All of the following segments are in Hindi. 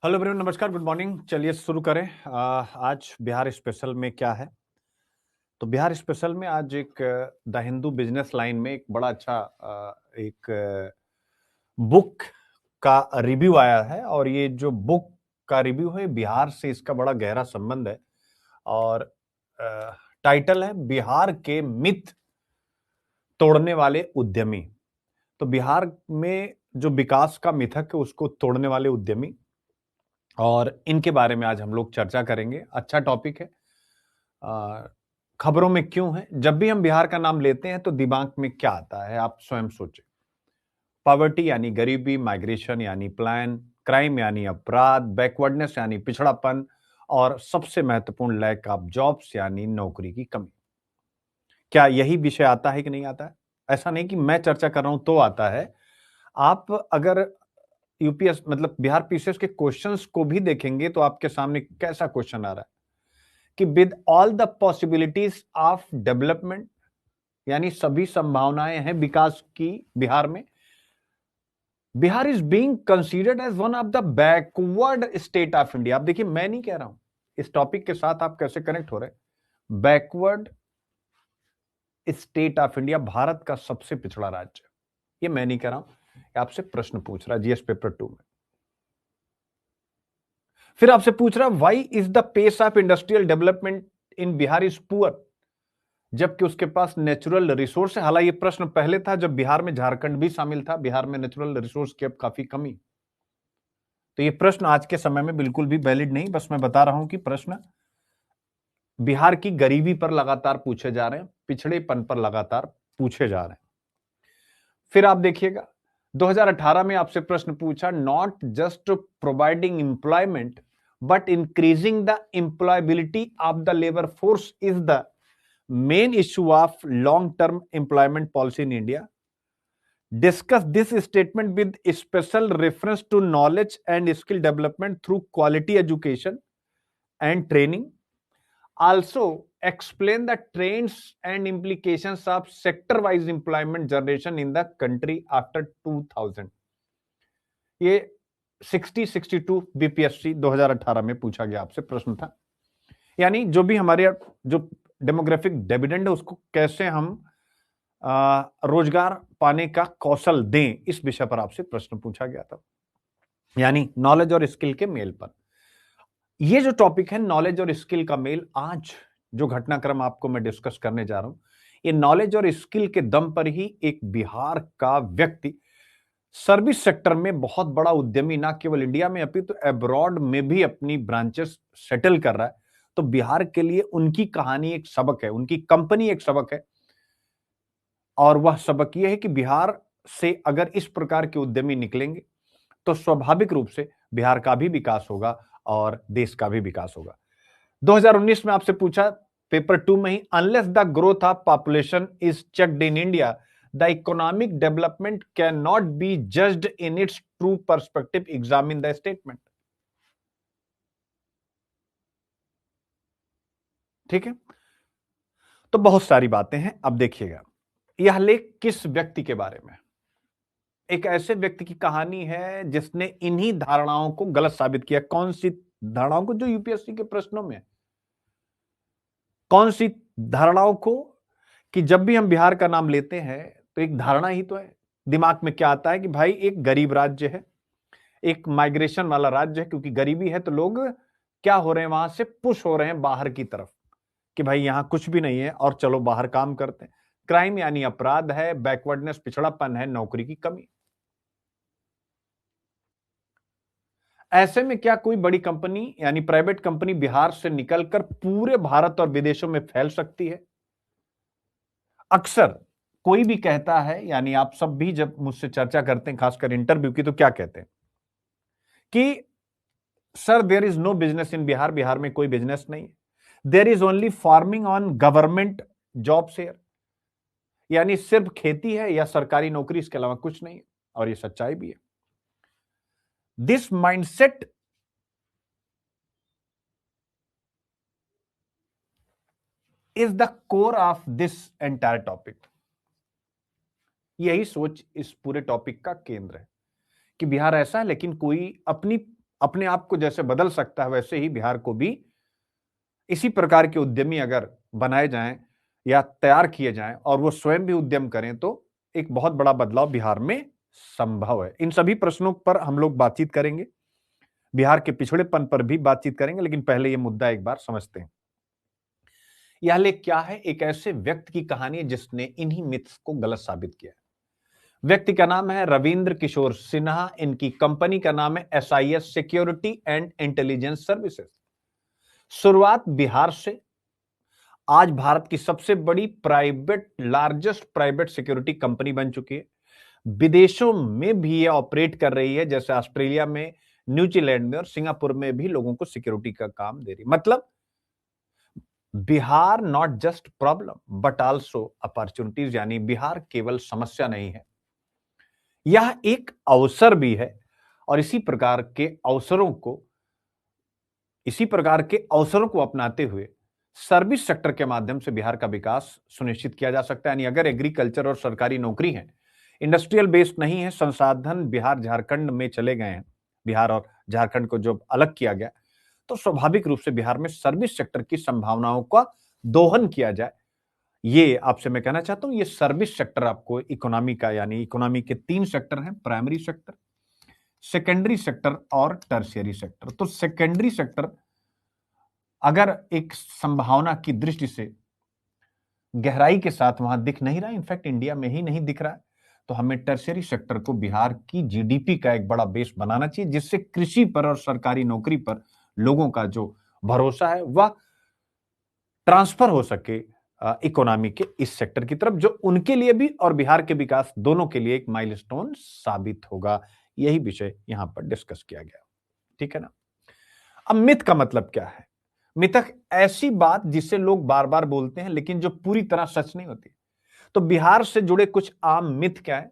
हेलो एवरीवन, नमस्कार, गुड मॉर्निंग। चलिए शुरू करें। आज बिहार स्पेशल में क्या है? तो बिहार स्पेशल में आज एक द हिंदू बिजनेस लाइन में एक बड़ा अच्छा एक बुक का रिव्यू आया है। और ये जो बुक का रिव्यू है, बिहार से इसका बड़ा गहरा संबंध है। और टाइटल है बिहार के मिथ तोड़ने वाले उद्यमी। तो बिहार में जो विकास का मिथक है उसको तोड़ने वाले उद्यमी, और इनके बारे में आज हम लोग चर्चा करेंगे। अच्छा टॉपिक है। अ, खबरों में क्यों है? जब भी हम बिहार का नाम लेते हैं तो दिमाग में क्या आता है, आप स्वयं सोचें। पॉवर्टी यानी गरीबी, माइग्रेशन यानी प्लान, क्राइम यानी अपराध, बैकवर्डनेस यानी पिछड़ापन, और सबसे महत्वपूर्ण लैक ऑफ जॉब्स यानी नौकरी की कमी। क्या यही विषय आता है कि नहीं आता है? ऐसा नहीं कि मैं चर्चा कर रहा हूं तो आता है। आप अगर यूपीएस मतलब बिहार पीसीएस के क्वेश्चंस को भी देखेंगे तो आपके सामने कैसा क्वेश्चन आ रहा है कि with all the possibilities of development, यानी सभी संभावनाएं हैं विकास की बिहार में, Bihar is being considered as one of the backward state of India. आप देखिए, मैं नहीं कह रहा हूं, इस टॉपिक के साथ आप कैसे कनेक्ट हो रहे हैं। Backward state of India, Bharat का सबसे पिछड़ा राज्य। ये मैं नहीं कह रहा हूं, ये आपसे प्रश्न पूछ रहा है जीएस पेपर 2 में। फिर आपसे पूछ रहा why is the pace of industrial development in Bihar is poor, जबकि उसके पास नेचुरल रिसोर्स है। हालांकि ये प्रश्न पहले था जब बिहार में झारखंड भी शामिल था। बिहार में नेचुरल रिसोर्स की अब काफी कमी। तो ये प्रश्न आज के समय में बिल्कुल भी वैलिड नहीं। बस मैं बता रहा हूं कि प्रश्न बिहार की गरीबी पर लगातार पूछे जा रहे हैं, पिछड़ेपन पर लगातार पूछे जा रहे हैं। फिर आप देखिएगा 2018 में आपसे प्रश्न पूछा, not just providing employment but increasing the employability of the labour force is the main issue of long term employment policy in India. Discuss this statement with special reference to knowledge and skill development through quality education and training. Also, explain the trends and implications of sector-wise employment generation in the country after 2000. ये 62 बीपीएससी 2018 में पूछा गया आपसे प्रश्न था। यानी जो भी हमारे जो डेमोग्राफिक डिविडेंड है उसको कैसे हम रोजगार पाने का कौशल दें, इस विषय पर आपसे प्रश्न पूछा गया था। यानी नॉलेज और स्किल के मेल पर ये जो टॉपिक है, नॉलेज और स्किल का मेल, आज जो घटनाक्रम आपको मैं डिस्कस करने जा रहा हूं, ये नॉलेज और स्किल के दम पर ही एक बिहार का व्यक्ति सर्विस सेक्टर में बहुत बड़ा उद्यमी, ना केवल इंडिया में अपितु तो एब्रॉड में भी अपनी ब्रांचेस सेटल कर रहा है। तो बिहार के लिए उनकी कहानी एक सबक है, उनकी कंपनी एक सबक है। और वह सबक यह है कि बिहार से अगर इस प्रकार के उद्यमी निकलेंगे तो स्वाभाविक रूप से बिहार का भी विकास होगा और देश का भी विकास होगा। 2019 में आपसे पूछा पेपर 2 में ही, unless the growth of population is checked in India the economic development can not be judged in its true perspective, examine the statement. ठीक है, तो बहुत सारी बातें हैं। अब देखिएगा यह लेख किस व्यक्ति के बारे में, एक ऐसे व्यक्ति की कहानी है जिसने इन्हीं धारणाओं को गलत साबित किया। कौन सी धारणाओं को? जो यूपीएससी के प्रश्नों में। कौन सी धारणाओं को? कि जब भी हम बिहार का नाम लेते हैं तो एक धारणा ही तो है। दिमाग में क्या आता है कि भाई एक गरीब राज्य है, एक माइग्रेशन वाला राज्य है, क्योंकि गरीबी है तो लोग क्या हो रहे हैं, वहां से पुश हो रहे हैं बाहर की तरफ कि भाई यहां कुछ भी नहीं है और चलो बाहर काम करते हैं। क्राइम यानी अपराध है, बैकवर्डनेस पिछड़ापन है, नौकरी की कमी। ऐसे में क्या कोई बड़ी कंपनी यानी प्राइवेट कंपनी बिहार से निकलकर पूरे भारत और विदेशों में फैल सकती है? अक्सर कोई भी कहता है, यानी आप सब भी जब मुझसे चर्चा करते हैं खासकर इंटरव्यू की, तो क्या कहते हैं कि sir there is no business in Bihar, Bihar में कोई बिजनेस नहीं है। There is only farming on government job share, यानी सिर्फ खेती है या सरकारी नौकरी, इसके अलावा कुछ नहीं है। और ये सच्चाई भी है। This mindset is the core of this entire topic. यही सोच इस पूरे टॉपिक का केंद्र है कि बिहार ऐसा है, लेकिन कोई अपनी अपने आप को जैसे बदल सकता है, वैसे ही बिहार को भी इसी प्रकार के उद्यमी अगर बनाए जाएं या तैयार किए जाएं और वो स्वयं भी उद्यम करें तो एक बहुत बड़ा बदलाव बिहार में संभव है। इन सभी प्रश्नों पर हम लोग बातचीत करेंगे, बिहार के पिछड़ेपन पर भी बातचीत करेंगे, लेकिन पहले ये मुद्दा एक बार समझते हैं। यह लेख क्या है? एक ऐसे व्यक्ति की कहानी है जिसने इन्हीं मिथ्स को गलत साबित किया। व्यक्ति का नाम है रविंद्र किशोर सिन्हा, इनकी कंपनी का नाम है SIS security and intelligence services. शुरुआत बिहार से, आज भारत की सबसे बड़ी लार्जेस्ट प्राइवेट सिक्योरिटी कंपनी बन चुकी है। विदेशों में भी ये ऑपरेट कर रही है, जैसे ऑस्ट्रेलिया में, न्यूजीलैंड में और सिंगापुर में भी लोगों को सिक्योरिटी का काम दे रही है। मतलब Bihar not just problem but also opportunities, यानी बिहार केवल समस्या नहीं है, यह एक अवसर भी है। और इसी प्रकार के अवसरों को अपनाते हुए सर्विस सेक्टर के माध्यम से बिहार का विकास सुनिश्चित किया जा सकता है। यानी अगर एग्रीकल्चर और सरकारी नौकरी है, इंडस्ट्रियल बेस्ड नहीं है, संसाधन बिहार झारखंड में चले गए हैं, बिहार और झारखंड को जो अलग किया गया, तो स्वाभाविक रूप से बिहार में सर्विस सेक्टर की संभावनाओं का दोहन किया जाए। ये आपसे मैं कहना चाहता हूं, ये सर्विस सेक्टर आपको इकोनॉमी का, यानी इकोनॉमी के 3 सेक्टर हैं, प्राइमरी सेक्टर, सेकेंडरी सेक्टर और टर्शियरी सेक्टर। तो सेकेंडरी सेक्टर अगर एक संभावना की दृष्टि से गहराई के साथ वहां दिख नहीं रहा, इनफैक्ट इंडिया में ही नहीं दिख रहा है, तो हमें टर्शियरी सेक्टर को बिहार की जीडीपी का एक बड़ा बेस बनाना चाहिए, जिससे कृषि पर और सरकारी नौकरी पर लोगों का जो भरोसा है वह ट्रांसफर हो सके इकोनॉमी के इस सेक्टर की तरफ, जो उनके लिए भी और बिहार के विकास दोनों के लिए एक माइलस्टोन साबित होगा। यही विषय यहां पर डिस्कस किया गया, ठीक है ना। अब मिथ का मतलब क्या है? मिथक ऐसी बात जिसे लोग बार बार बोलते हैं लेकिन जो पूरी तरह सच नहीं होती। तो बिहार से जुड़े कुछ आम मिथ क्या है?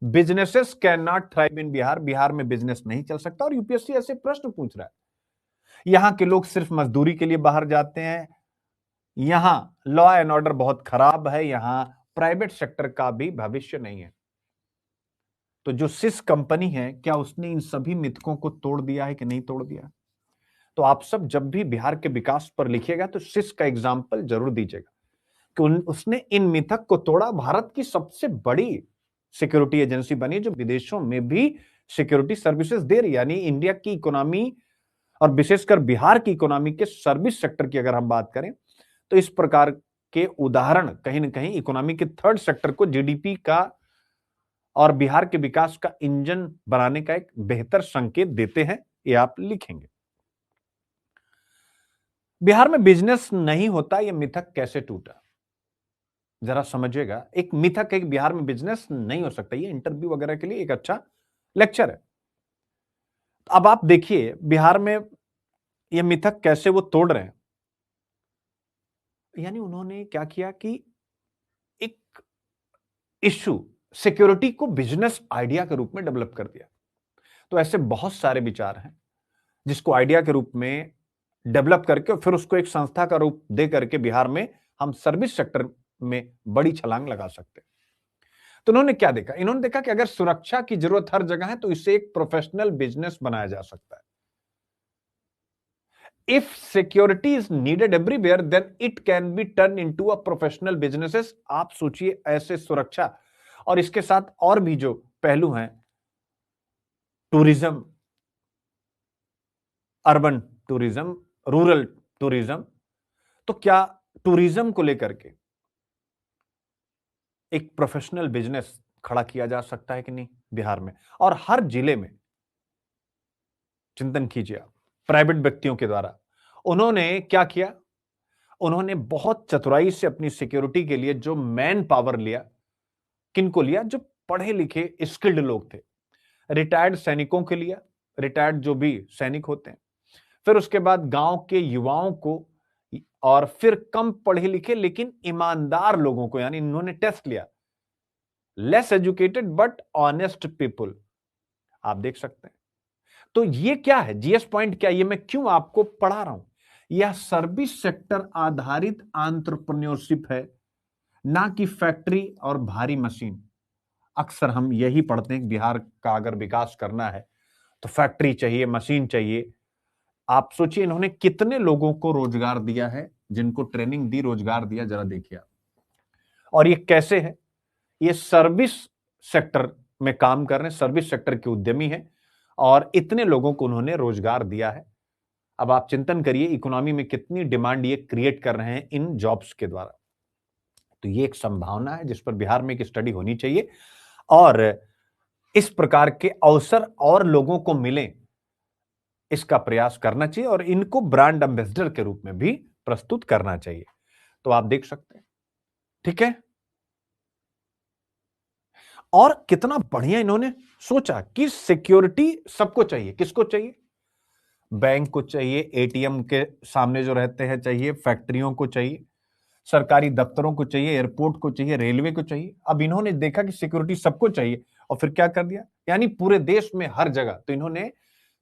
Businesses can not thrive in Bihar, Bihar में बिजनेस नहीं चल सकता। और यूपीएससी ऐसे प्रश्न पूछ रहा है। यहां के लोग सिर्फ मजदूरी के लिए बाहर जाते हैं, यहां लॉ एंड ऑर्डर बहुत खराब है, यहां प्राइवेट सेक्टर का भी भविष्य नहीं है। तो जो सिस कंपनी है, क्या उसने इन सभी मिथकों को तोड़ दिया है कि नहीं तोड़ दिया? तो आप सब जब भी बिहार के विकास पर लिखिएगा तो सिस का एग्जाम्पल जरूर दीजिएगा कि उसने इन मिथक को तोड़ा, भारत की सबसे बड़ी सिक्योरिटी एजेंसी बनी जो विदेशों में भी सिक्योरिटी सर्विसेज दे रही है। यानी इंडिया की इकोनॉमी और विशेषकर बिहार की इकोनॉमी के सर्विस सेक्टर की अगर हम बात करें तो इस प्रकार के उदाहरण कहीं ना कहीं इकोनॉमी के थर्ड सेक्टर को जीडीपी का और बिहार के विकास का इंजन बनाने का एक बेहतर संकेत देते हैं, ये आप लिखेंगे। बिहार में बिजनेस नहीं होता, यह मिथक कैसे टूटा, जरा समझिएगा। एक मिथक है कि बिहार में बिजनेस नहीं हो सकता, ये इंटरव्यू वगैरह के लिए एक अच्छा लेक्चर है। अब आप देखिए बिहार में यह मिथक कैसे वो तोड़ रहे हैं। यानी उन्होंने क्या किया कि एक इश्यू सिक्योरिटी को बिजनेस आइडिया के रूप में डेवलप कर दिया। तो ऐसे बहुत सारे विचार हैं जिसको आइडिया के रूप में डेवलप करके और फिर उसको एक संस्था का रूप दे करके बिहार में हम सर्विस सेक्टर में बड़ी छलांग लगा सकते हैं। तो उन्होंने क्या देखा? इन्होंने देखा कि अगर सुरक्षा की जरूरत हर जगह है तो इसे एक प्रोफेशनल बिजनेस बनाया जा सकता है। If security is needed everywhere then it can be turn into a professional businesses. आप सोचिए, ऐसे सुरक्षा और इसके साथ और भी जो पहलू हैं, tourism, urban tourism, rural tourism, तो क्या टूरिज्म को लेकर के एक प्रोफेशनल बिजनेस खड़ा किया जा सकता है कि नहीं बिहार में? और हर जिले में चिंतन कीजिए आप, प्राइवेट व्यक्तियों के द्वारा उन्होंने क्या किया? उन्होंने बहुत चतुराई से अपनी सिक्योरिटी के लिए जो मैन पावर लिया, किनको लिया? जो पढ़े लिखे स्किल्ड लोग थे, रिटायर्ड सैनिकों के लिया, रिटायर्ड जो भी सैनिक होते हैं, फिर उसके बाद गांव के युवाओं को, और फिर कम पढ़े लिखे लेकिन ईमानदार लोगों को, यानी इन्होंने टेस्ट लिया, less educated but honest people. आप देख सकते हैं। तो ये क्या है? जीएस पॉइंट क्या है? ये मैं क्यों आपको पढ़ा रहा हूं? यह सर्विस सेक्टर आधारित एंटरप्रेन्योरशिप है, ना कि फैक्ट्री और भारी मशीन। अक्सर हम यही पढ़ते हैं कि बिहार का अगर विकास करना है तो फैक्ट्री चाहिए, मशीन चाहिए। आप सोचिए इन्होंने कितने लोगों को रोजगार दिया है, जिनको ट्रेनिंग दी, रोजगार दिया, जरा देखिए आप। और ये कैसे है? ये सर्विस सेक्टर में काम कर रहे हैं, सर्विस सेक्टर के उद्यमी हैं और इतने लोगों को उन्होंने रोजगार दिया है। अब आप चिंतन करिए इकोनॉमी में कितनी डिमांड ये क्रिएट कर रहे हैं इन जॉब्स के द्वारा। तो ये एक संभावना है जिस पर बिहार में एक स्टडी होनी चाहिए और इस प्रकार के अवसर और लोगों को मिले, इसका प्रयास करना चाहिए और इनको ब्रांड एम्बेसडर के रूप में भी प्रस्तुत करना चाहिए। तो आप देख सकते हैं, ठीक है। और कितना बढ़िया इन्होंने सोचा कि सिक्योरिटी सबको चाहिए। किसको चाहिए? बैंक को चाहिए, एटीएम के सामने जो रहते हैं चाहिए, फैक्ट्रियों को चाहिए, सरकारी दफ्तरों को चाहिए, एयरपोर्ट को चाहिए, रेलवे को चाहिए। अब इन्होंने देखा कि सिक्योरिटी सबको चाहिए और फिर क्या कर दिया, यानी पूरे देश में हर जगह। तो इन्होंने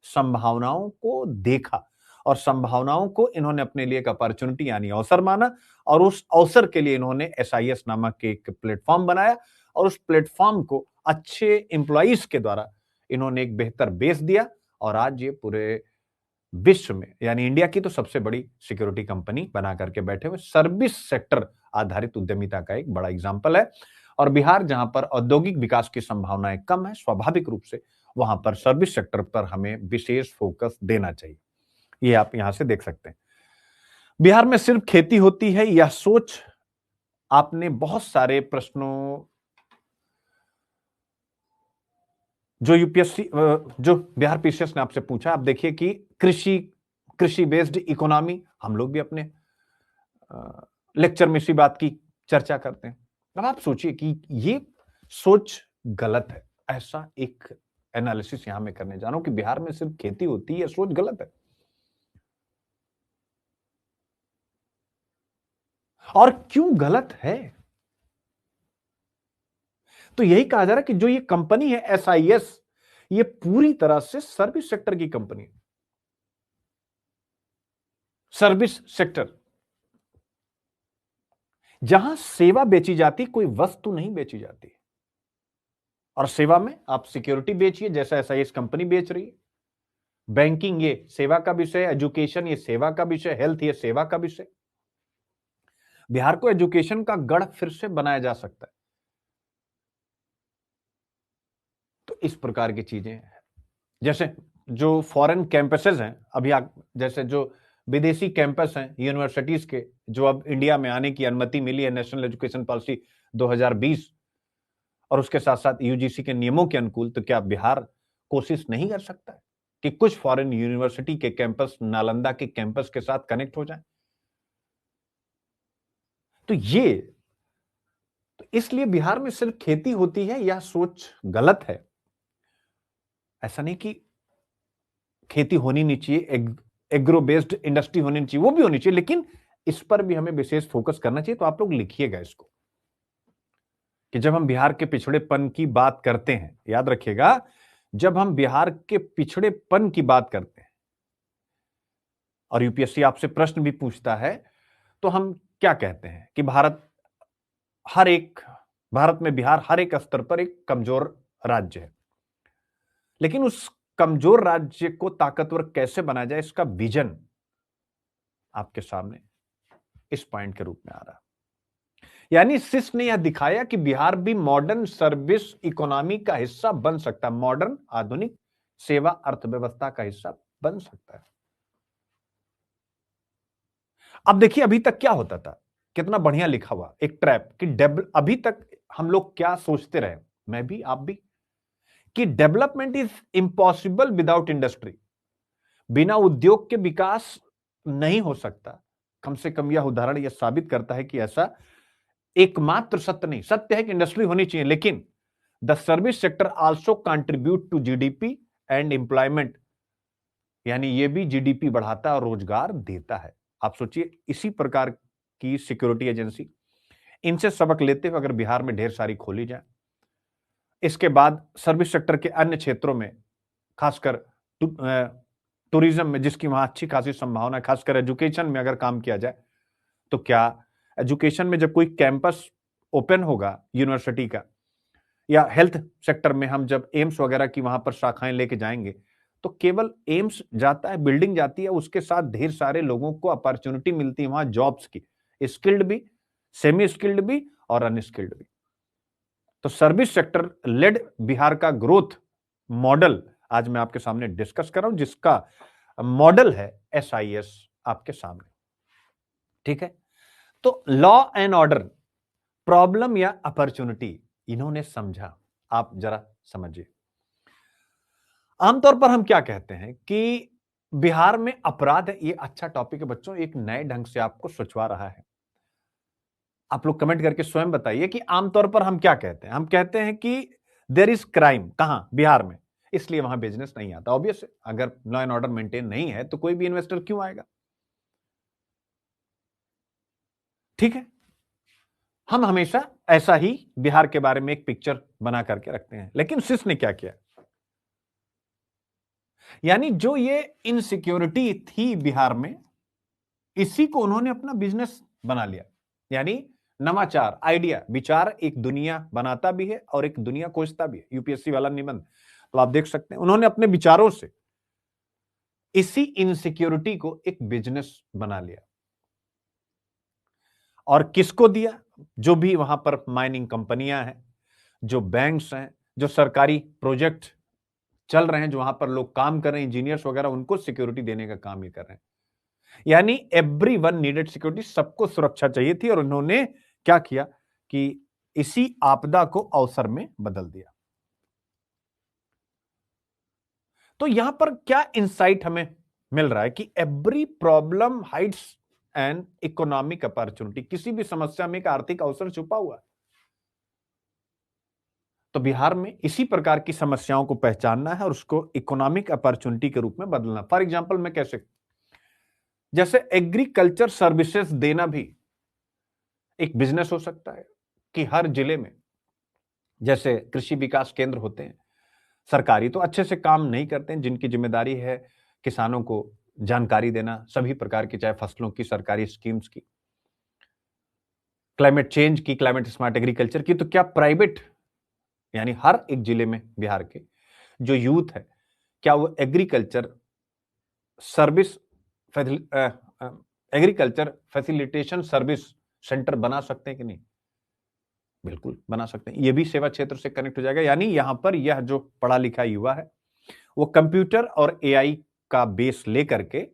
संभावनाओं को देखा और संभावनाओं को इन्होंने अपने लिए एक अपॉर्चुनिटी यानी अवसर माना और उस अवसर के लिए इन्होंने एसआईएस नामक एक प्लेटफॉर्म बनाया और उस प्लेटफॉर्म को अच्छे एम्प्लॉइज के द्वारा इन्होंने एक बेहतर बेस दिया और आज ये पूरे विश्व में यानी इंडिया की तो सबसे बड़ी सिक्योरिटी कंपनी बना करके बैठे हुए सर्विस सेक्टर आधारित उद्यमिता का एक बड़ा एग्जाम्पल है। और बिहार जहां पर औद्योगिक विकास की संभावनाएं कम है, स्वाभाविक रूप से वहां पर सर्विस सेक्टर पर हमें विशेष फोकस देना चाहिए। ये आप यहां से देख सकते हैं। बिहार में सिर्फ खेती होती है, यह सोच आपने बहुत सारे प्रश्नों जो यूपीएससी जो बिहार पीसीएस ने आपसे पूछा, आप देखिए कि कृषि बेस्ड इकोनॉमी, हम लोग भी अपने लेक्चर में इसी बात की चर्चा करते हैं। अब आप सोचिए कि ये सोच गलत है। ऐसा एक एनालिसिस यहां मैं करने जा रहा हूं कि बिहार में सिर्फ खेती होती है, यह सोच गलत है। और क्यों गलत है? तो यही कहा जा रहा है कि जो ये कंपनी है एसआईएस, ये पूरी तरह से सर्विस सेक्टर की कंपनी है। सर्विस सेक्टर जहां सेवा बेची जाती, कोई वस्तु नहीं बेची जाती। और सेवा में आप सिक्योरिटी बेचिए जैसा एसआईएस कंपनी बेच रही है, बैंकिंग ये सेवा का विषय, एजुकेशन ये सेवा का विषय, हेल्थ ये सेवा का विषय। बिहार को एजुकेशन का गढ़ फिर से बनाया जा सकता है। तो इस प्रकार की चीजें हैं। जैसे जो फॉरेन कैंपसेस हैं, अभी जैसे जो विदेशी कैंपस हैं यूनिवर्सिटीज के, जो अब इंडिया में आने की अनुमति मिली है नेशनल एजुकेशन पॉलिसी 2020 और उसके साथ साथ यूजीसी के नियमों के अनुकूल, तो क्या बिहार कोशिश नहीं कर सकता है कि कुछ फॉरेन यूनिवर्सिटी के कैंपस नालंदा के कैंपस के साथ कनेक्ट हो जाए? तो इसलिए बिहार में सिर्फ खेती होती है, यह सोच गलत है। ऐसा नहीं कि खेती होनी नहीं चाहिए, एग्रो बेस्ड इंडस्ट्री होनी चाहिए, वो भी होनी चाहिए, लेकिन इस पर भी हमें विशेष फोकस करना चाहिए। तो आप लोग लिखिएगा इसको कि जब हम बिहार के पिछड़ेपन की बात करते हैं, याद रखिएगा, जब हम बिहार के पिछड़ेपन की बात करते हैं और यूपीएससी आपसे प्रश्न भी पूछता है, तो हम क्या कहते हैं कि भारत में बिहार हर एक स्तर पर एक कमजोर राज्य है। लेकिन उस कमजोर राज्य को ताकतवर कैसे बनाया जाए, इसका विजन आपके सामने इस पॉइंट के रूप में आ रहा है। यानी सिस ने यह दिखाया कि बिहार भी मॉडर्न सर्विस इकोनॉमी का हिस्सा बन सकता है, मॉडर्न आधुनिक सेवा अर्थव्यवस्था का हिस्सा बन सकता है। अब देखिए अभी तक क्या होता था, कितना बढ़िया लिखा हुआ एक ट्रैप कि अभी तक हम लोग क्या सोचते रहे, मैं भी आप भी, कि development is impossible without industry. बिना उद्योग के विकास नहीं हो सकता। कम से कम यह उदाहरण यह साबित करता है कि ऐसा एकमात्र सत्य नहीं, सत्य है कि इंडस्ट्री होनी चाहिए, लेकिन the service sector also contribute to GDP and employment, यानी यह भी जीडीपी बढ़ाता है और रोजगार देता है। आप सोचिए इसी प्रकार की सिक्योरिटी एजेंसी, इनसे सबक लेते हुए अगर बिहार में ढेर सारी खोली जाए, इसके बाद सर्विस सेक्टर के अन्य क्षेत्रों में, खासकर टूरिज्म में जिसकी वहां अच्छी खासी संभावना है, खासकर एजुकेशन में अगर काम किया जाए, तो क्या एजुकेशन में जब कोई कैंपस ओपन होगा यूनिवर्सिटी का, या हेल्थ सेक्टर में हम जब एम्स वगैरह की वहां पर शाखाएं लेके जाएंगे, तो केवल एम्स जाता है, बिल्डिंग जाती है, उसके साथ ढेर सारे लोगों को अपॉर्चुनिटी मिलती है वहां जॉब्स की, स्किल्ड भी, सेमी स्किल्ड भी और अनस्किल्ड भी। तो सर्विस सेक्टर लेड बिहार का ग्रोथ मॉडल आज मैं आपके सामने डिस्कस कर रहा हूं, जिसका मॉडल है एसआईएस आपके सामने। ठीक है, तो लॉ एंड ऑर्डर, प्रॉब्लम या अपॉर्चुनिटी, इन्होंने समझा। आप जरा समझिए, आमतौर पर हम क्या कहते हैं कि बिहार में अपराध है। ये अच्छा टॉपिक है बच्चों, एक नए ढंग से आपको सोचवा रहा है। आप लोग कमेंट करके स्वयं बताइए कि आमतौर पर हम क्या कहते हैं। हम कहते हैं कि देयर इज क्राइम, कहां? बिहार में, इसलिए वहां बिजनेस नहीं आता। ऑब्वियस, अगर लॉ एंड ऑर्डर मेंटेन नहीं है तो कोई भी इन्वेस्टर क्यों आएगा? ठीक है, हम हमेशा ऐसा ही बिहार के बारे में एक पिक्चर बना करके रखते हैं। लेकिन सिस ने क्या किया, यानी जो ये इनसिक्योरिटी थी बिहार में, इसी को उन्होंने अपना बिजनेस बना लिया। यानी नवाचार, आइडिया, विचार एक दुनिया बनाता भी है और एक दुनिया खोजता भी है। यूपीएससी वाला निबंध तो आप देख सकते हैं, उन्होंने अपने विचारों से इसी इनसिक्योरिटी को एक बिजनेस बना लिया। और किसको दिया? जो भी वहां पर माइनिंग कंपनियां हैं, जो बैंक्स हैं, जो सरकारी प्रोजेक्ट चल रहे हैं, जो वहां पर लोग काम कर रहे हैं, इंजीनियर्स वगैरह, उनको सिक्योरिटी देने का काम ये कर रहे हैं। यानी एवरीवन नीडेड सिक्योरिटी, सबको सुरक्षा चाहिए थी। और उन्होंने क्या किया कि इसी आपदा को अवसर में बदल दिया। तो यहां पर क्या इंसाइट हमें मिल रहा है कि every problem hides an economic opportunity, किसी भी समस्या में एक आर्थिक अवसर छुपा हुआ है। तो बिहार में इसी प्रकार की समस्याओं को पहचानना है और उसको इकोनॉमिक अपॉर्चुनिटी के रूप में बदलना। फॉर एग्जाम्पल मैं कैसे, जैसे एग्रीकल्चर सर्विसेज देना भी एक बिजनेस हो सकता है। कि हर जिले में जैसे कृषि विकास केंद्र होते हैं, सरकारी तो अच्छे से काम नहीं करते हैं, जिनकी जिम्मेदारी है किसानों को जानकारी देना सभी प्रकार की, चाहे फसलों की, सरकारी स्कीम्स की, क्लाइमेट चेंज की, क्लाइमेट स्मार्ट एग्रीकल्चर की। तो क्या प्राइवेट, यानी हर एक जिले में बिहार के जो यूथ है, क्या वो agriculture service, agriculture facilitation service centre बना सकते हैं कि नहीं? बिल्कुल बना सकते हैं। ये भी सेवा क्षेत्र से कनेक्ट हो जाएगा। यानी यहां पर यह जो पढ़ा लिखा युवा है, वो कंप्यूटर और एआई का बेस लेकर के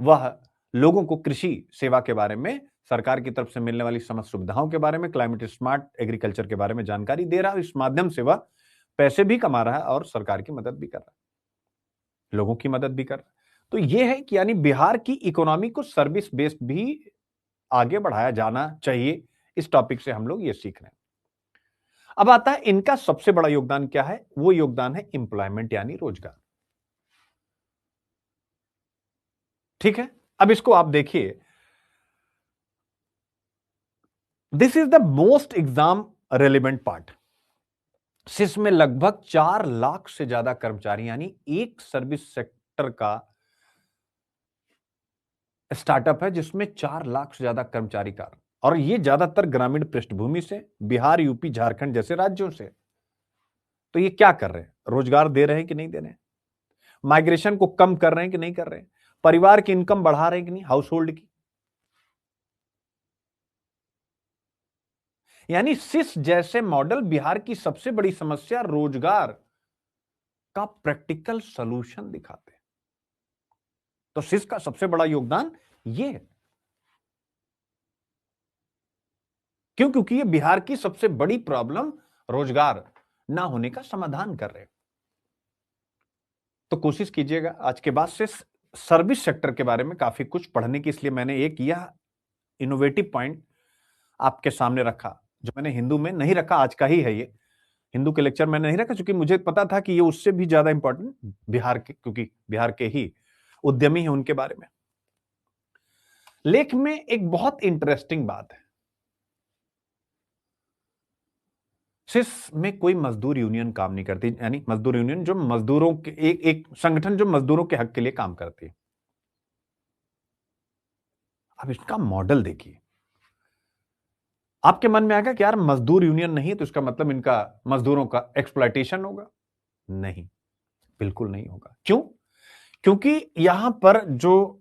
वह लोगों को कृषि सेवा के बारे में, सरकार की तरफ से मिलने वाली समस्त सुविधाओं के बारे में, क्लाइमेट स्मार्ट एग्रीकल्चर के बारे में जानकारी दे रहा है। इस माध्यम से वह पैसे भी कमा रहा है और सरकार की मदद भी कर रहा है, लोगों की मदद भी कर रहा है। तो यह है कि यानी बिहार की इकोनॉमी को सर्विस बेस्ड भी आगे बढ़ाया जाना चाहिए। इस टॉपिक से हम लोग ये सीख रहे हैं। अब आता है इनका सबसे बड़ा योगदान क्या है? वो योगदान है एम्प्लॉयमेंट, यानी रोजगार। ठीक है, अब इसको आप देखिए, this is the most exam relevant part. सिस में लगभग 4 लाख से ज्यादा कर्मचारी, यानी एक सर्विस सेक्टर का स्टार्टअप है जिसमें 4 लाख से ज्यादा कर्मचारी कार्य, और ये ज्यादातर ग्रामीण पृष्ठभूमि से, बिहार, यूपी, झारखंड जैसे राज्यों से। तो ये क्या कर रहे हैं? रोजगार दे रहे हैं कि नहीं दे रहे हैं? माइग्रेशन को कम कर रहे हैं कि नहीं कर रहे हैं? परिवार की इनकम बढ़ा रहे हैं कि नहीं, हाउस होल्ड की? यानी सिस जैसे मॉडल बिहार की सबसे बड़ी समस्या रोजगार का प्रैक्टिकल सॉल्यूशन दिखाते हैं। तो सिस का सबसे बड़ा योगदान ये है। क्यों? क्योंकि ये बिहार की सबसे बड़ी प्रॉब्लम रोजगार ना होने का समाधान कर रहे हैं। तो कोशिश कीजिएगा आज के बाद से सर्विस सेक्टर के बारे में काफी कुछ पढ़ने की। इसलिए मैंने एक यह इनोवेटिव पॉइंट आपके सामने रखा, जो मैंने हिंदू में नहीं रखा, आज का ही है ये। हिंदू के लेक्चर मैंने नहीं रखा क्योंकि मुझे पता था कि ये उससे भी ज्यादा इंपॉर्टेंट बिहार के, क्योंकि बिहार के ही उद्यमी है, उनके बारे में। लेख में एक बहुत इंटरेस्टिंग बात है, सिस में कोई मजदूर यूनियन काम नहीं करती। यानी मजदूर यूनियन जो मजदूरों के एक संगठन जो मजदूरों के हक के लिए काम करती है। अब इसका मॉडल देखिए, आपके मन में आएगा कि यार मजदूर यूनियन नहीं तो इसका मतलब इनका मजदूरों का एक्सप्लॉयटेशन होगा। नहीं, बिल्कुल नहीं होगा। क्यों? क्योंकि यहां पर जो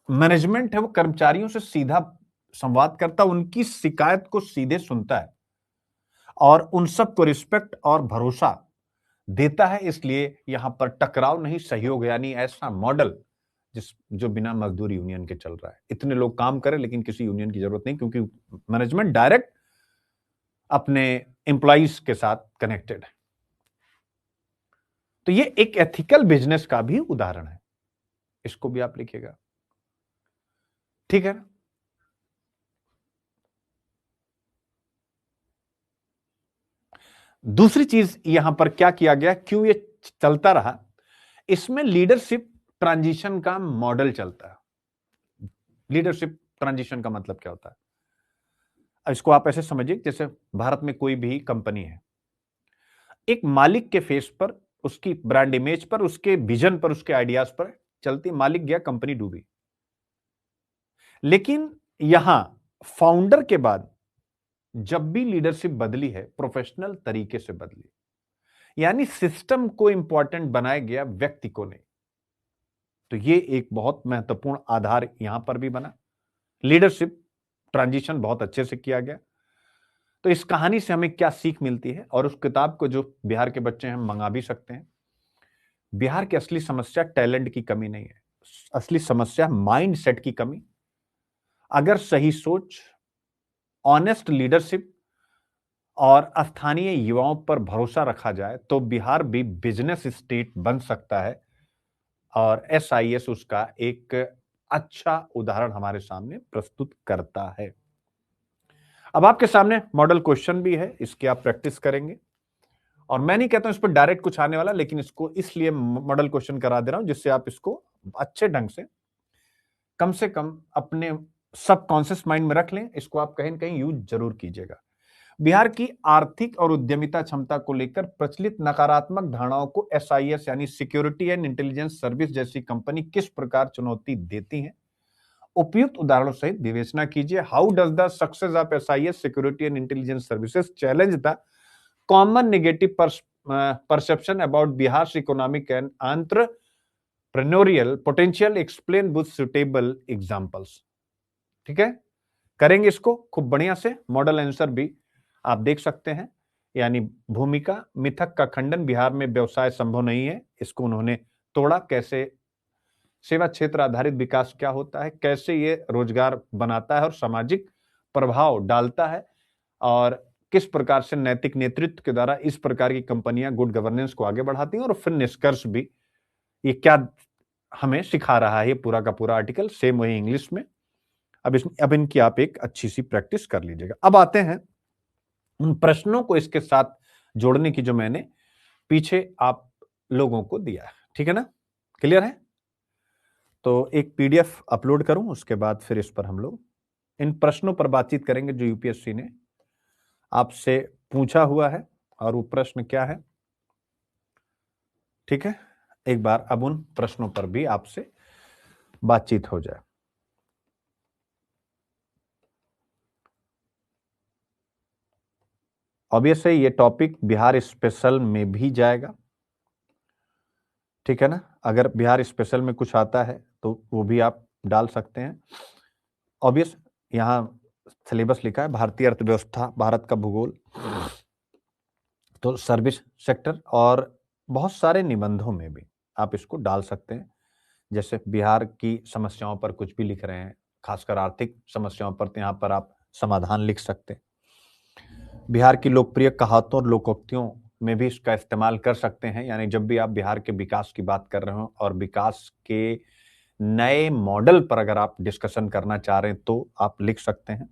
मैनेजमेंट है वो कर्मचारियों से सीधा संवाद करता, उनकी शिकायत को सीधे सुनता है और उन सबको रिस्पेक्ट और भरोसा देता है। इसलिए यहां पर टकराव नहीं, सहयोग, यानी ऐसा मॉडल जो बिना मजदूर यूनियन के चल रहा है। इतने लोग काम करें लेकिन किसी यूनियन की जरूरत नहीं, क्योंकि मैनेजमेंट डायरेक्ट अपने एम्प्लॉइज के साथ कनेक्टेड है। तो ये एक एथिकल बिजनेस का भी उदाहरण है, इसको भी आप लिखिएगा, ठीक है ना? दूसरी चीज यहां पर क्या किया गया, क्यों ये चलता रहा, इसमें लीडरशिप ट्रांजिशन का मॉडल चलता है। लीडरशिप ट्रांजिशन का मतलब क्या होता है? अब इसको आप ऐसे समझिए, जैसे भारत में कोई भी कंपनी है, एक मालिक के फेस पर, उसकी ब्रांड इमेज पर, उसके विजन पर, उसके आइडियाज पर चलती। मालिक गया, कंपनी डूबी। लेकिन यहां फाउंडर के बाद जब भी लीडरशिप बदली है, प्रोफेशनल तरीके से बदली, यानी सिस्टम को इंपॉर्टेंट बनाया गया, व्यक्ति को नहीं। तो ये एक बहुत महत्वपूर्ण आधार यहां पर भी बना। लीडरशिप ट्रांजिशन बहुत अच्छे से किया गया। तो इस कहानी से हमें क्या सीख मिलती है, और उस किताब को जो बिहार के बच्चे हम मंगा भी सकते हैं। बिहार की असली समस्या टैलेंट की कमी नहीं है, असली समस्या माइंड सेट की कमी। अगर सही सोच, ऑनेस्ट लीडरशिप और स्थानीय युवाओं पर भरोसा रखा जाए तो बिहार भी बिजनेस स्टेट बन सकता है। और एसआईएस उसका एक अच्छा उदाहरण हमारे सामने प्रस्तुत करता है। अब आपके सामने मॉडल क्वेश्चन भी है, इसकी आप प्रैक्टिस करेंगे। और मैं नहीं कहता हूं इस पर डायरेक्ट कुछ आने वाला, लेकिन इसको इसलिए मॉडल क्वेश्चन करा दे रहा हूं जिससे आप इसको अच्छे ढंग से कम अपने सबकॉन्शियस माइंड में रख लें। इसको आप कहीं न कहीं यूज जरूर कीजिएगा। बिहार की आर्थिक और उद्यमिता क्षमता को लेकर प्रचलित नकारात्मक धारणाओं को एसआईएस यानी सिक्योरिटी एंड इंटेलिजेंस सर्विस जैसी कंपनी किस प्रकार चुनौती देती है, उपयुक्त उदाहरणों सहित विवेचना कीजिए। How does the success of SIS security and intelligence services challenge the common negative perception about Bihar's economic and entrepreneurial potential, explain with suitable examples। ठीक है, करेंगे इसको खूब बढ़िया से। मॉडल आंसर भी आप देख सकते हैं, यानी भूमिका मिथक का खंडन, बिहार में व्यवसाय संभव नहीं है, इसको उन्होंने तोड़ा। कैसे सेवा क्षेत्र आधारित विकास क्या होता है, कैसे ये रोजगार बनाता है और सामाजिक प्रभाव डालता है, और किस प्रकार से नैतिक नेतृत्व के द्वारा इस प्रकार की कंपनियां गुड गवर्नेंस को आगे बढ़ाती हैं। और फिर निष्कर्ष भी, ये क्या हमें सिखा रहा है ये पूरा का पूरा आर्टिकल, सेम वही इंग्लिश में। अब इनकी आप एक अच्छी सी प्रैक्टिस कर लीजिएगा। अब आते हैं उन प्रश्नों को इसके साथ जोड़ने की जो मैंने पीछे आप लोगों को दिया है, ठीक है ना? क्लियर है? तो एक पीडीएफ अपलोड करूं, उसके बाद फिर इस पर हम लोग इन प्रश्नों पर बातचीत करेंगे जो यूपीएससी ने आपसे पूछा हुआ है। और वो प्रश्न क्या है, ठीक है? एक बार अब उन प्रश्नों पर भी आपसे बातचीत हो जाए। ऑब्वियस है ये टॉपिक बिहार स्पेशल में भी जाएगा, ठीक है ना? अगर बिहार स्पेशल में कुछ आता है तो वो भी आप डाल सकते हैं। ऑब्वियस यहां सिलेबस लिखा है भारतीय अर्थव्यवस्था, भारत का भूगोल, तो सर्विस सेक्टर, और बहुत सारे निबंधों में भी आप इसको डाल सकते हैं। जैसे बिहार की समस्याओं पर कुछ भी लिख रहे हैं, खासकर आर्थिक समस्याओं पर, तो यहाँ पर आप समाधान लिख सकते हैं। बिहार की लोकप्रिय कहावतों और लोकोक्तियों में भी इसका इस्तेमाल कर सकते हैं, यानी जब भी आप बिहार के विकास की बात कर रहे हो और विकास के नए मॉडल पर अगर आप डिस्कशन करना चाह रहे हैं तो आप लिख सकते हैं,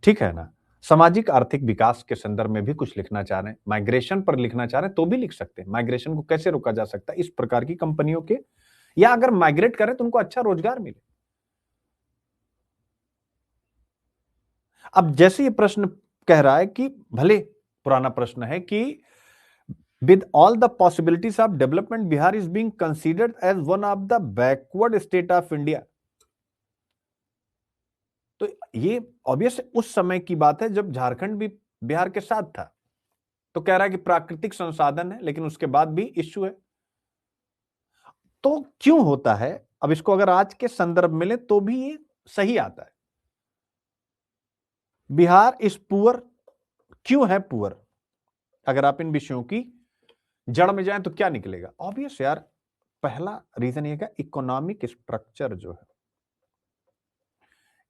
ठीक है ना? सामाजिक आर्थिक विकास के संदर्भ में भी कुछ लिखना चाह रहे हैं, माइग्रेशन पर लिखना चाह रहे हैं तो भी लिख सकते हैं। माइग्रेशन को कैसे रोका जा सकता है इस प्रकार की कंपनियों के, या अगर माइग्रेट करें तो उनको अच्छा रोजगार मिले। अब जैसे ये प्रश्न कह रहा है कि भले पुराना प्रश्न है कि with all the possibilities of development, Bihar is being considered as one of the backward state of India। तो ये ऑब्वियस उस समय की बात है जब झारखंड भी बिहार के साथ था। तो कह रहा है कि प्राकृतिक संसाधन है, लेकिन उसके बाद भी इश्यू है। तो क्यों होता है? अब इसको अगर आज के संदर्भ में ले तो भी ये सही आता है। बिहार इस पुअर क्यों है पुअर? अगर आप इन विषयों की जड़ में जाएं तो क्या निकलेगा? ऑब्वियस यार, पहला रीजन ये है इकोनॉमिक स्ट्रक्चर जो है,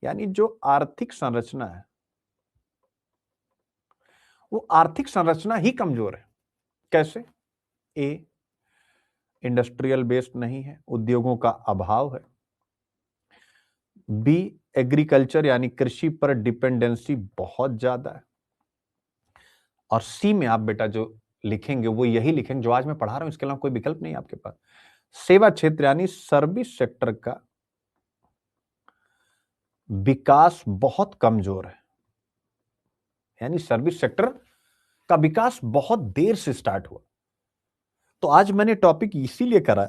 यानी जो आर्थिक संरचना है, वो आर्थिक संरचना ही कमजोर है। कैसे? ए, इंडस्ट्रियल बेस्ड नहीं है, उद्योगों का अभाव है। बी, एग्रीकल्चर यानी कृषि पर डिपेंडेंसी बहुत ज्यादा है। और सी में आप बेटा जो लिखेंगे वो यही लिखेंगे जो आज मैं पढ़ा रहा हूं, इसके अलावा कोई विकल्प नहीं है आपके पास। सेवा क्षेत्र यानी सर्विस सेक्टर का विकास बहुत कमजोर है, यानी सर्विस सेक्टर का विकास बहुत देर से स्टार्ट हुआ। तो आज मैंने टॉपिक इसीलिए करा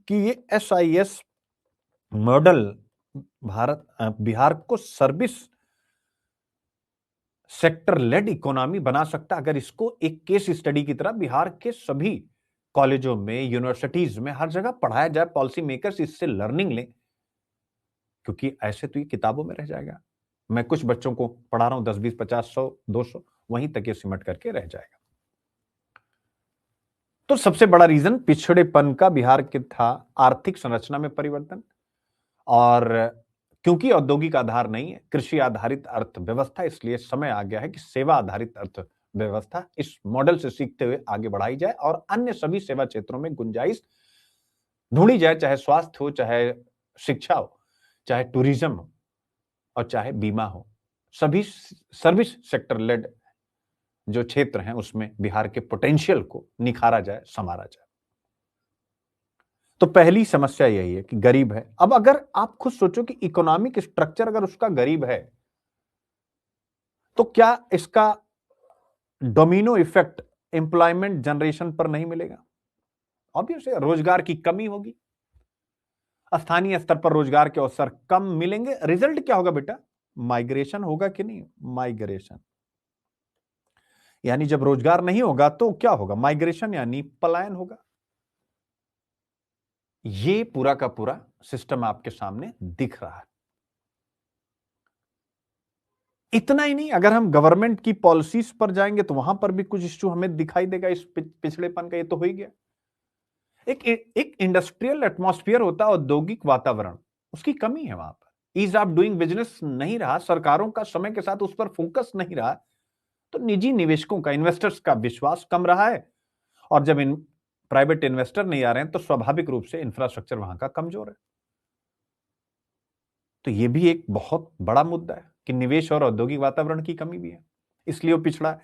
कि ये SIS मॉडल बिहार को सर्विस सेक्टर लेड इकोनॉमी बना सकता, अगर इसको एक केस स्टडी की तरह बिहार के सभी कॉलेजों में, यूनिवर्सिटीज में, हर जगह पढ़ाया जाए, पॉलिसी मेकर्स इससे लर्निंग लें। क्योंकि ऐसे तो ये किताबों में रह जाएगा, मैं कुछ बच्चों को पढ़ा रहा हूं, 10, 20, 50, 100, 200, वहीं तक ये सिमट करके रह जाएगा। तो सबसे बड़ा रीजन पिछड़ेपन का बिहार के था, आर्थिक संरचना में परिवर्तन, और क्योंकि औद्योगिक आधार नहीं है, कृषि आधारित अर्थव्यवस्था, इसलिए समय आ गया है कि सेवा आधारित अर्थव्यवस्था इस मॉडल से सीखते हुए आगे बढ़ाई जाए और अन्य सभी सेवा क्षेत्रों में गुंजाइश ढूंढी जाए, चाहे स्वास्थ्य हो, चाहे शिक्षा हो, चाहे टूरिज्म हो, और चाहे बीमा हो। सभी सर्विस सेक्टर लेड जो क्षेत्र हैं उसमें बिहार के पोटेंशियल को निखारा जाए, संवारा जाए। तो पहली समस्या यही है कि गरीब है। अब अगर आप खुद सोचो कि इकोनॉमिक स्ट्रक्चर अगर उसका गरीब है, तो क्या इसका डोमिनो इफेक्ट एम्प्लॉयमेंट जनरेशन पर नहीं मिलेगा? ऑब्वियस है, रोजगार की कमी होगी, स्थानीय स्तर पर रोजगार के अवसर कम मिलेंगे। रिजल्ट क्या होगा बेटा? माइग्रेशन होगा कि नहीं? माइग्रेशन यानी जब रोजगार नहीं होगा तो क्या होगा? माइग्रेशन यानी पलायन होगा। ये पूरा का पूरा सिस्टम आपके सामने दिख रहा है। इतना ही नहीं, अगर हम गवर्नमेंट की पॉलिसीज पर जाएंगे तो वहां पर भी कुछ इश्यू हमें दिखाई देगा इस पिछड़ेपन का। ये तो हो ही गया। एक इंडस्ट्रियल एटमॉस्फेयर होता है, औद्योगिक वातावरण, उसकी कमी है वहां पर। ईज ऑफ डूइंग बिजनेस नहीं रहा, सरकारों का समय के साथ उस पर फोकस नहीं रहा, तो निजी निवेशकों का, इन्वेस्टर्स का विश्वास कम रहा है। और जब इन प्राइवेट इन्वेस्टर नहीं आ रहे हैं तो स्वाभाविक रूप से इंफ्रास्ट्रक्चर वहां का कमजोर है। तो ये भी एक बहुत बड़ा मुद्दा है कि निवेश और औद्योगिक वातावरण की कमी भी है, इसलिए वो पिछड़ा है।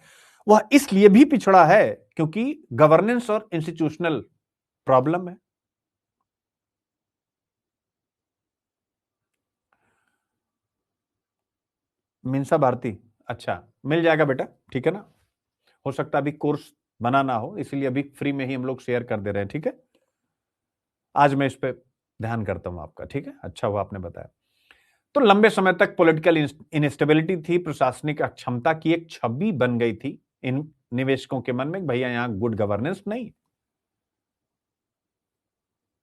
वह इसलिए भी पिछड़ा है क्योंकि गवर्नेंस और इंस्टीट्यूशनल प्रॉब्लम है। मिंसा भारती, अच्छा मिल जाएगा बेटा, ठीक है ना। हो सकता है अभी कोर्स बना ना हो, इसलिए अभी फ्री में ही हम लोग शेयर कर दे रहे हैं, ठीक है। आज मैं इस पे ध्यान करता हूं आपका, ठीक है। अच्छा हुआ आपने बताया। तो लंबे समय तक पॉलिटिकल इनस्टेबिलिटी थी, प्रशासनिक अक्षमता की एक छवि बन गई थी इन निवेशकों के मन में, भैया यहां गुड गवर्नेंस नहीं।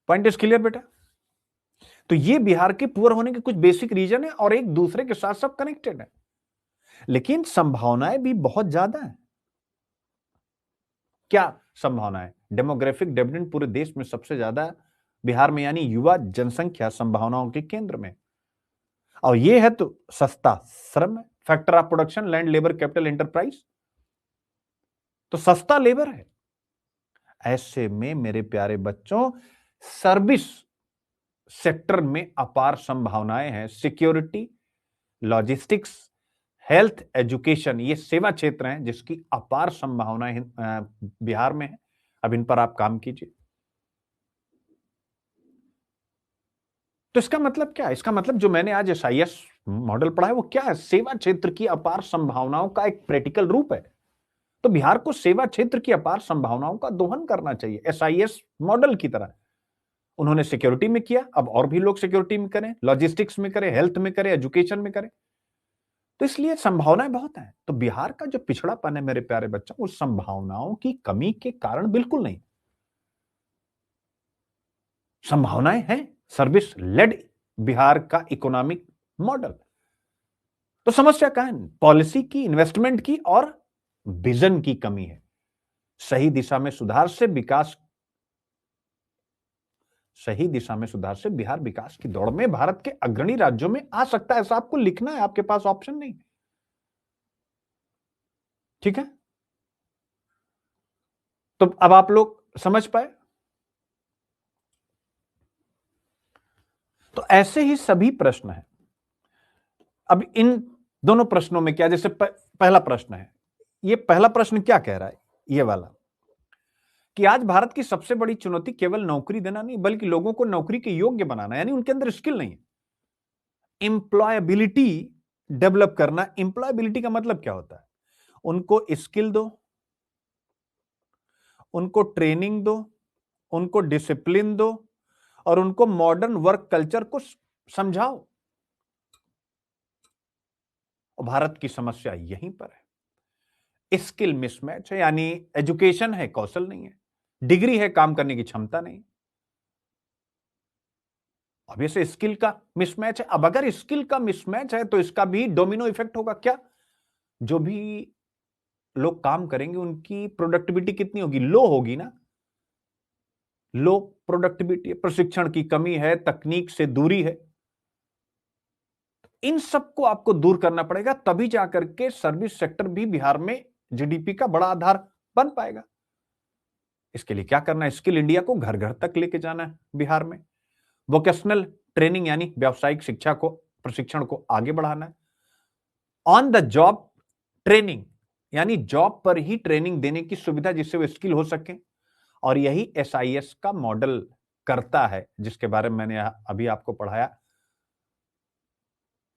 पॉइंट इज क्लियर बेटा। तो ये बिहार के पुअर होने के कुछ बेसिक रीजन है और एक दूसरे के साथ सब कनेक्टेड है, लेकिन संभावनाएं भी बहुत ज्यादा है। क्या संभावनाएं? डेमोग्राफिक डिविडेंड पूरे देश में सबसे ज्यादा बिहार में, यानी युवा जनसंख्या संभावनाओं के केंद्र में। और ये है तो सस्ता श्रम है, factor of production, land, labour, capital, enterprise, तो सस्ता लेबर है। ऐसे में मेरे प्यारे बच्चों, सर्विस सेक्टर में अपार संभावनाएं हैं। सिक्योरिटी, लॉजिस्टिक्स, हेल्थ, एजुकेशन, ये सेवा क्षेत्र हैं जिसकी अपार संभावनाएं बिहार में है। अब इन पर आप काम कीजिए। तो इसका मतलब क्या है? इसका मतलब जो मैंने आज SIS मॉडल पढ़ा है वो क्या है? सेवा क्षेत्र की अपार संभावनाओं का एक प्रैक्टिकल रूप है। तो बिहार को सेवा क्षेत्र की अपार संभावनाओं का दोहन करना चाहिए SIS मॉडल की तरह। उन्होंने सिक्योरिटी में किया, अब और भी लोग सिक्योरिटी में करें, लॉजिस्टिक्स में करें, हेल्थ में करें, एजुकेशन में करें। तो इसलिए संभावनाएं बहुत हैं। तो बिहार का जो पिछड़ापन है मेरे प्यारे बच्चों, उस संभावनाओं की कमी के कारण बिल्कुल नहीं। संभावनाएं हैं। सर्विस लेड बिहार का इकोनॉमिक मॉडल। तो समस्या कहां है? पॉलिसी की, इन्वेस्टमेंट की और विजन की कमी है। सही दिशा में सुधार से विकास सही दिशा में सुधार से बिहार विकास की दौड़ में भारत के अग्रणी राज्यों में आ सकता है। ऐसा आपको लिखना है, आपके पास ऑप्शन नहीं। ठीक है, तो अब आप लोग समझ पाए। तो ऐसे ही सभी प्रश्न हैं। अब इन दोनों प्रश्नों में क्या, जैसे पहला प्रश्न है, ये पहला प्रश्न क्या कह रहा है, ये वाला, कि आज भारत की सबसे बड़ी चुनौती केवल नौकरी देना नहीं, बल्कि लोगों को नौकरी के योग्य बनाना, यानी उनके अंदर स्किल नहीं है। एम्प्लॉयबिलिटी डेवलप करना। एम्प्लॉयबिलिटी का मतलब क्या होता है? उनको स्किल दो, उनको ट्रेनिंग दो, उनको डिसिप्लिन दो और उनको मॉडर्न वर्क कल्चर को समझाओ। और भारत की समस्या यहीं पर है। स्किल मिसमैच है, यानी एजुकेशन है, कौशल नहीं है। डिग्री है, काम करने की क्षमता नहीं। अब ये स्किल का मिसमैच है। अब अगर स्किल का मिसमैच है तो इसका भी डोमिनो इफेक्ट होगा। क्या? जो भी लोग काम करेंगे उनकी प्रोडक्टिविटी कितनी होगी? लो होगी ना। लो प्रोडक्टिविटी, प्रशिक्षण की कमी है, तकनीक से दूरी है। इन सबको आपको दूर करना पड़ेगा, तभी जाकर के सर्विस सेक्टर भी बिहार में जीडीपी का बड़ा आधार बन पाएगा। इसके लिए क्या करना है? स्किल इंडिया को घर घर तक लेके जाना है बिहार में। वोकेशनल ट्रेनिंग यानी व्यावसायिक शिक्षा को, प्रशिक्षण को आगे बढ़ाना है। ऑन द जॉब ट्रेनिंग यानी जॉब पर ही ट्रेनिंग देने की सुविधा, जिससे वो स्किल हो सके। और यही एसआईएस का मॉडल करता है, जिसके बारे में मैंने अभी आपको पढ़ाया।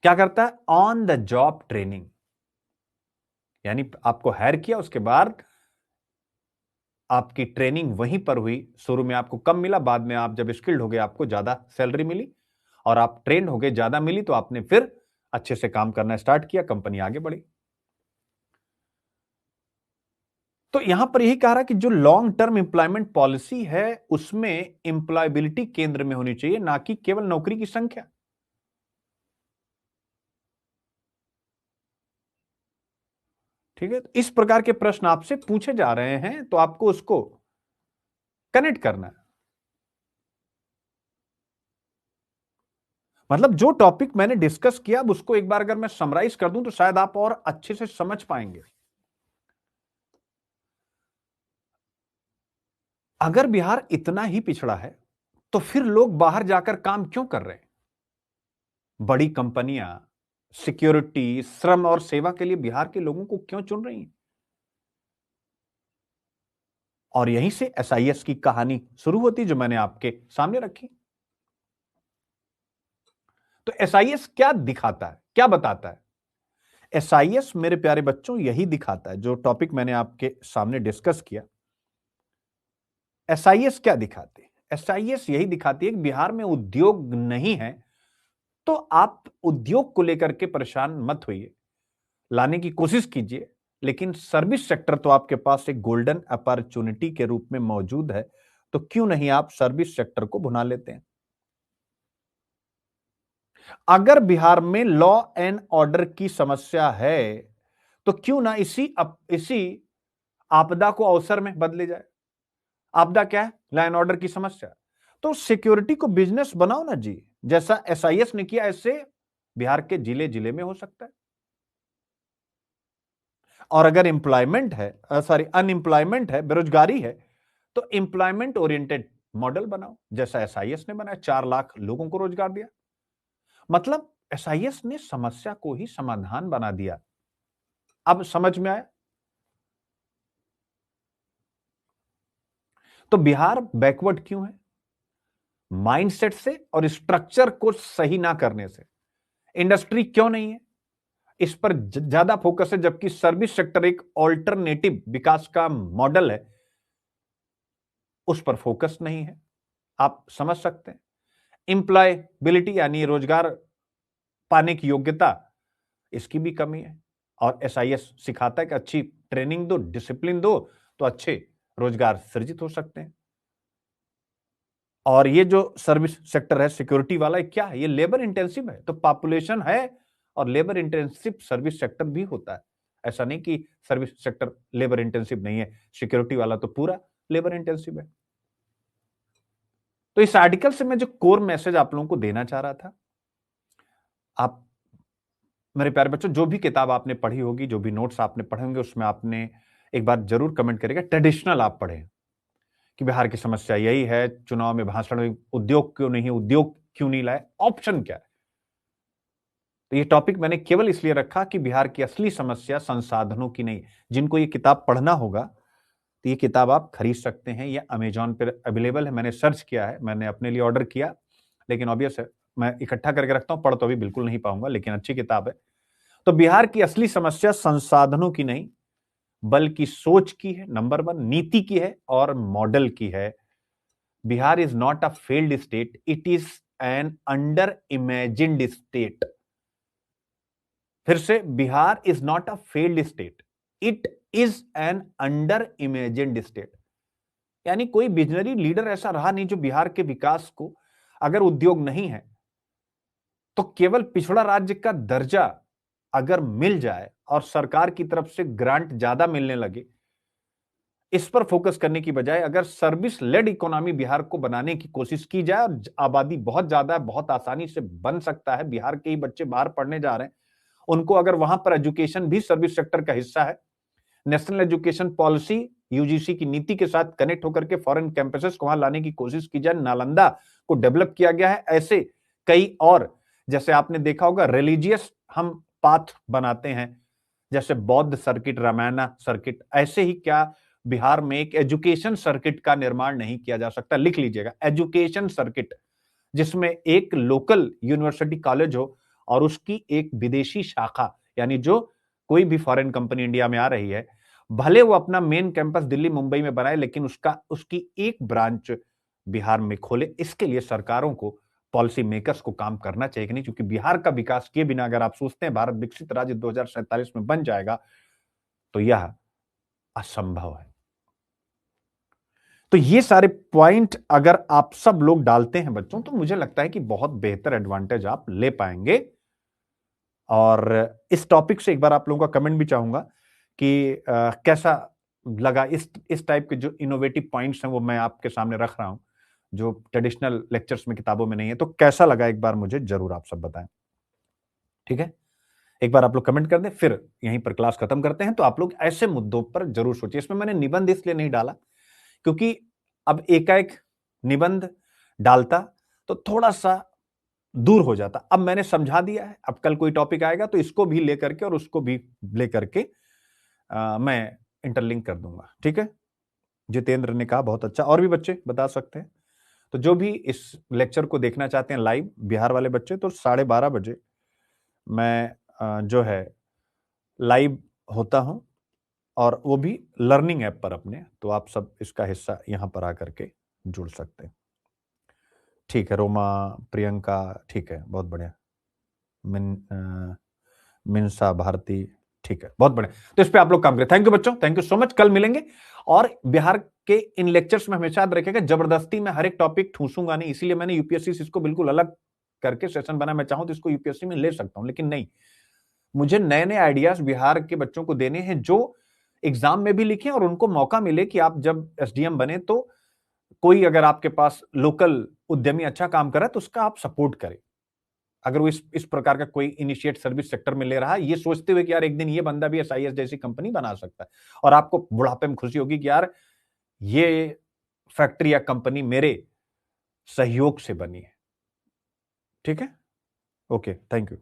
क्या करता है? ऑन द जॉब ट्रेनिंग, यानी आपको हायर किया, उसके बाद आपकी ट्रेनिंग वहीं पर हुई। शुरू में आपको कम मिला, बाद में आप जब स्किल्ड हो गए आपको ज्यादा सैलरी मिली, और आप ट्रेंड हो गए, ज्यादा मिली, तो आपने फिर अच्छे से काम करना स्टार्ट किया, कंपनी आगे बढ़ी। तो यहां पर यही कह रहा है कि जो लॉन्ग टर्म एम्प्लॉयमेंट पॉलिसी है उसमें एम्प्लॉयबिलिटी केंद्र में होनी चाहिए, ना कि केवल नौकरी की संख्या। ठीक है, तो इस प्रकार के प्रश्न आपसे पूछे जा रहे हैं, तो आपको उसको कनेक्ट करना है। मतलब जो टॉपिक मैंने डिस्कस किया, अब उसको एक बार अगर मैं समराइज कर दूं तो शायद आप और अच्छे से समझ पाएंगे। अगर बिहार इतना ही पिछड़ा है तो फिर लोग बाहर जाकर काम क्यों कर रहे हैं? बड़ी कंपनियां सिक्योरिटी, श्रम और सेवा के लिए बिहार के लोगों को क्यों चुन रही हैं? और यहीं से एसआईएस की कहानी शुरू होती, जो मैंने आपके सामने रखी। तो एसआईएस क्या दिखाता है, क्या बताता है? एसआईएस मेरे प्यारे बच्चों यही दिखाता है, जो टॉपिक मैंने आपके सामने डिस्कस किया। एसआईएस क्या दिखाती है? एसआईएस यही दिखाती है कि बिहार में उद्योग नहीं है, तो आप उद्योग को लेकर के परेशान मत होइए, लाने की कोशिश कीजिए। लेकिन सर्विस सेक्टर तो आपके पास एक गोल्डन अपॉर्चुनिटी के रूप में मौजूद है, तो क्यों नहीं आप सर्विस सेक्टर को भुना लेते हैं? अगर बिहार में लॉ एंड ऑर्डर की समस्या है, तो क्यों ना इसी आपदा को अवसर में बदले जाए। आपदा क्या है? लॉ एंड ऑर्डर की समस्या। तो सिक्योरिटी को बिजनेस बनाओ ना जी, जैसा एसआईएस ने किया। ऐसे बिहार के जिले जिले में हो सकता है। और अगर एम्प्लॉयमेंट है, सॉरी अनएम्प्लॉयमेंट है, बेरोजगारी है, तो एम्प्लॉयमेंट ओरिएंटेड मॉडल बनाओ, जैसा एसआईएस ने बनाया। 4 लाख लोगों को रोजगार दिया। मतलब एसआईएस ने समस्या को ही समाधान बना दिया। अब समझ में आया? तो बिहार बैकवर्ड क्यों है? माइंडसेट से और स्ट्रक्चर को सही ना करने से। इंडस्ट्री क्यों नहीं है? इस पर ज्यादा फोकस है, जबकि सर्विस सेक्टर एक ऑल्टरनेटिव विकास का मॉडल है, उस पर फोकस नहीं है। आप समझ सकते हैं। एम्प्लॉयबिलिटी यानी रोजगार पाने की योग्यता, इसकी भी कमी है। और एसआईएस सिखाता है कि अच्छी ट्रेनिंग दो, डिसिप्लिन दो, तो अच्छे रोजगार सृजित हो सकते हैं। और ये जो सर्विस सेक्टर है सिक्योरिटी वाला, ये क्या है? ये लेबर इंटेंसिव है। तो पॉपुलेशन है और लेबर इंटेंसिव सर्विस सेक्टर भी होता है। ऐसा नहीं कि सर्विस सेक्टर लेबर इंटेंसिव नहीं है, सिक्योरिटी वाला तो पूरा लेबर इंटेंसिव है। तो इस आर्टिकल से मैं जो कोर मैसेज आप लोगों को देना चाह रहा था, आप मेरे प्यारे बच्चों, जो भी किताब आपने पढ़ी होगी, जो भी नोट्स आपने पढ़े होंगे, उसमें आपने एक बार जरूर कमेंट करेगा ट्रेडिशनल आप पढ़ें कि बिहार की समस्या यही है, चुनाव में भाषण में उद्योग क्यों नहीं, उद्योग क्यों नहीं लाए, ऑप्शन क्या है। तो ये टॉपिक मैंने केवल इसलिए रखा कि बिहार की असली समस्या संसाधनों की नहीं। जिनको ये किताब पढ़ना होगा तो ये किताब आप खरीद सकते हैं, ये अमेजॉन पर अवेलेबल है। मैंने सर्च किया है, मैंने अपने लिए ऑर्डर किया, लेकिन ऑब्वियस है मैं इकट्ठा करके रखता हूं, पढ़ तो अभी बिल्कुल नहीं पाऊंगा, लेकिन अच्छी किताब है। तो बिहार की असली समस्या संसाधनों की नहीं बल्कि सोच की है, नंबर 1 नीति की है और मॉडल की है। Bihar is not a failed state, it is an under imagined state. फिर से, Bihar is not a failed state, it is an under imagined state. यानी कोई विजनरी लीडर ऐसा रहा नहीं जो बिहार के विकास को, अगर उद्योग नहीं है तो केवल पिछड़ा राज्य का दर्जा अगर मिल जाए और सरकार की तरफ से ग्रांट ज्यादा मिलने लगे, इस पर फोकस करने की बजाय अगर सर्विस लेड इकोनॉमी बिहार को बनाने की कोशिश की जाए, और आबादी बहुत ज्यादा है, बहुत आसानी से बन सकता है, बिहार के ही बच्चे बाहर पढ़ने जा रहे हैं, उनको अगर वहां पर एजुकेशन भी सर्विस सेक्टर का हिस्सा है, नेशनल एजुकेशन पॉलिसी यूजीसी की नीति के साथ कनेक्ट होकर के फॉरेन कैंपसेस को वहां लाने की कोशिश की जाए, नालंदा को डेवलप किया गया है, ऐसे कई और, जैसे आपने देखा होगा रिलीजियस हम पाथ बनाते हैं, जैसे बौद्ध सर्किट, रामायणा सर्किट, ऐसे ही क्या बिहार में एक एजुकेशन सर्किट का निर्माण नहीं किया जा सकता? लिख लीजिएगा, एजुकेशन सर्किट, जिसमें एक लोकल यूनिवर्सिटी कॉलेज हो और उसकी एक विदेशी शाखा, यानी जो कोई भी फॉरेन कंपनी इंडिया में आ रही है, भले वो अपना मेन कैंपस दिल्ली मुंबई में बनाए, लेकिन उसकी एक ब्रांच बिहार में खोले। इसके लिए सरकारों को, पॉलिसी मेकर्स को काम करना चाहिए कि नहीं, क्योंकि बिहार का विकास किए बिना अगर आप सोचते हैं भारत विकसित राज्य 2047 में बन जाएगा, तो यह असंभव है। तो ये सारे पॉइंट अगर आप सब लोग डालते हैं बच्चों, तो मुझे लगता है कि बहुत बेहतर एडवांटेज आप ले पाएंगे। और इस टॉपिक से एक बार आप लोगों का कमेंट भी चाहूंगा कि कैसा लगा। इस टाइप के जो इनोवेटिव पॉइंट्स हैं वो मैं आपके सामने रख रहा हूं, जो ट्रेडिशनल लेक्चर्स में, किताबों में नहीं है। तो कैसा लगा एक बार मुझे जरूर आप सब बताएं, ठीक है? एक बार आप लोग कमेंट कर दें, फिर यहीं पर क्लास खत्म करते हैं। तो आप लोग ऐसे मुद्दों पर जरूर सोचिए। इसमें मैंने निबंध इसलिए नहीं डाला क्योंकि अब एकाएक निबंध डालता तो थोड़ा सा दूर हो जाता। अब मैंने समझा दिया है, अब कल कोई टॉपिक आएगा तो इसको भी लेकर के और उसको भी लेकर के मैं इंटरलिंक कर दूंगा, ठीक है? जितेंद्र ने कहा बहुत अच्छा, और भी बच्चे बता सकते हैं। तो जो भी इस लेक्चर को देखना चाहते हैं लाइव, बिहार वाले बच्चे, तो 12:30 बजे मैं जो है लाइव होता हूं, और वो भी लर्निंग ऐप पर अपने। तो आप सब इसका हिस्सा यहां पर आकर के जुड़ सकते हैं, ठीक है? रोमा, प्रियंका, ठीक है, बहुत बढ़िया। मिनसा भारती, ठीक है, बहुत बढ़िया। तो इस पे आप लोग काम करें। थैंक यू बच्चों, थैंक यू सो मच। कल मिलेंगे। और बिहार के इन लेक्चर्स में हमेशा याद रखेगा, जबरदस्ती मैं हर एक टॉपिक ठूसूंगा नहीं, इसीलिए मैंने यूपीएससी से इसको बिल्कुल अलग करके सेशन बना। मैं चाहूं तो इसको यूपीएससी में ले सकता हूं, लेकिन नहीं, मुझे नए नए आइडियाज बिहार के बच्चों को देने हैं जो एग्जाम में भी लिखे और उनको मौका मिले कि आप जब एसडीएम बने तो कोई अगर आपके पास लोकल उद्यमी अच्छा काम कर रहा है तो उसका आप सपोर्ट करें। अगर वो इस प्रकार का कोई इनिशिएट सर्विस सेक्टर में ले रहा है, ये सोचते हुए कि यार एक दिन ये बंदा भी एसआईएस जैसी कंपनी बना सकता है, और आपको बुढ़ापे में खुशी होगी कि यार ये फैक्ट्री या कंपनी मेरे सहयोग से बनी है, ठीक है? Okay, thank you.